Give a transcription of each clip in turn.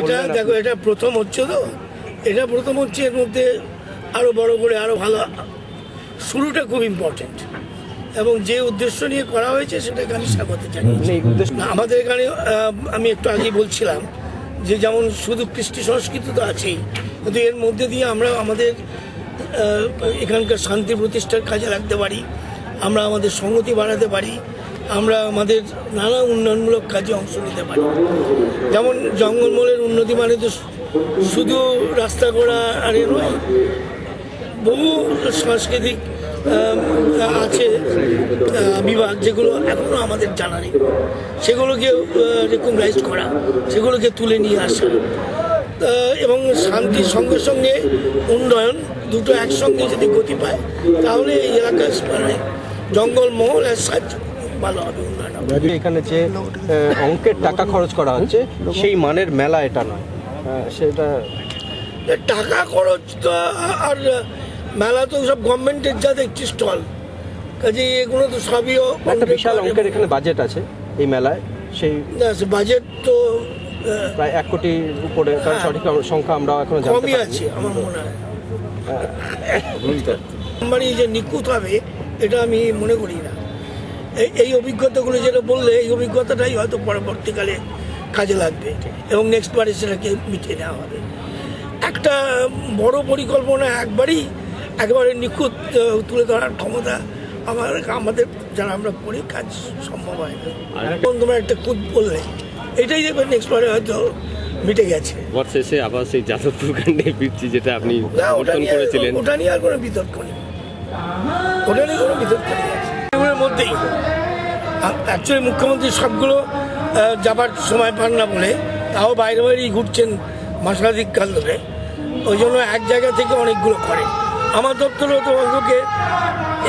এটা দেখো, এটা প্রথম হচ্ছে তো, এটা প্রথম হচ্ছে, এর মধ্যে আরো বড় করে আরো ভালো, শুরুটা খুব ইম্পর্টেন্ট এবং যে উদ্দেশ্য নিয়ে করা হয়েছে সেটাকে আমি স্বাগত জানাচ্ছি। আমাদের এখানে আমি একটু আগেই বলছিলাম যে যেমন শুধু কৃষ্টি সংস্কৃতি তো আছেই, কিন্তু এর মধ্যে দিয়ে আমরা আমাদের এখানকার শান্তি প্রতিষ্ঠার কাজে লাগতে পারি, আমরা আমাদের সংহতি বাড়াতে পারি, আমরা আমাদের নানা উন্নয়নমূলক কাজে অংশ নিতে পারি। যেমন জঙ্গলমহলের উন্নতি মানে তো শুধু রাস্তা করা আর এ নয়, বহু সাংস্কৃতিক আছে বিভাগ যেগুলো এখনও আমাদের জানা নেই, সেগুলোকে রেকগনাইজ করা, সেগুলোকে তুলে নিয়ে আসা এবং শান্তির সঙ্গে সঙ্গে উন্নয়ন দুটো একসঙ্গে যদি গতি পায় তাহলে এই এলাকার মানে জঙ্গলমহল ভালো হবে, উন্নয়ন হবে। এখানে যে অঙ্কের টাকা খরচ করা হচ্ছে সেই মানের মেলা এটা নয়, সেটা টাকা খরচ তো আর মেলা তো সব গভর্নমেন্টের যা দেখছি স্টল, কাজে এগুলো তো সবই একটা বিশাল অঙ্কের এখানে বাজেট আছে এই মেলায়, সেই বাজেট তো প্রায় 1 কোটির উপরে, তার সঠিক সংখ্যা আমরা এখন কমই আছে আমার মনে হয়। মানে যে নিখুঁত হবে এটা আমি মনে করি না। এই অভিজ্ঞতাগুলো যেটা বললে, এই অভিজ্ঞতাটাই হয়তো পরবর্তীকালে কাজে লাগবে এবং নেক্সট বারে সেটাকে মিটিয়ে নেওয়া হবে। একটা বড় পরিকল্পনা একবারে নিখুঁত তুলে ধরার ক্ষমতা আমাদের যারা আমরা করি কাজ সম্ভব হয় না। এখন তোমার একটা খুদ বললে এটাই দেখবেন নেক্সট বারে হয়তো মিটে গেছে। শেষে আবার সেই যাদবপুর কাণ্ডে ফিরছি, যেটা আপনি সমর্থন করেছিলেন। ওটা নিয়ে আর কোনো বিতর্ক নেই, ওটা নিয়ে কোনো বিতর্ক নেই। এগুলোর মধ্যেই অ্যাকচুয়ালি মুখ্যমন্ত্রী সবগুলো যাবার সময় পান না বলে তাও বাইরে বাইরেই ঘুরছেন মাসাধিক কাল ধরে, ওই জন্য এক জায়গা থেকে অনেকগুলো করেন। আমার দপ্তরেও তো অন্তকে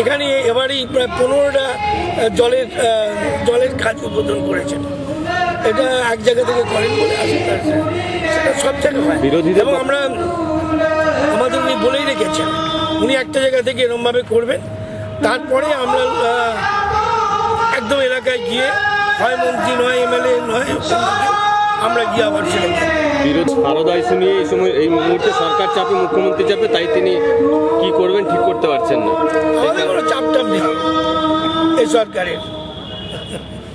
এখানে এবারেই প্রায় 15টা জলের কাজ উদ্বোধন করেছেন। এটা এক জায়গা থেকে করেন বলে সেটা সব জায়গায় হয়। এবং আমরা আমাদের উনি বলেই রেখেছেন উনি একটা জায়গা থেকে এরমভাবে করবেন, তারপরে আমরা একদম এলাকায় গিয়ে হয় মন্ত্রী নয় এমএলএ নয় আমরা গিয়ে আবার সেখানে বিরোধী আরো দায়িত্ব নিয়ে এই সময় এই মুহূর্তে সরকার চাপে, মুখ্যমন্ত্রী চাপে, তাই তিনি কি করবেন ঠিক করতে পারছেন না। আমাদের কোনো চাপ টাপ নেই এই সরকারের।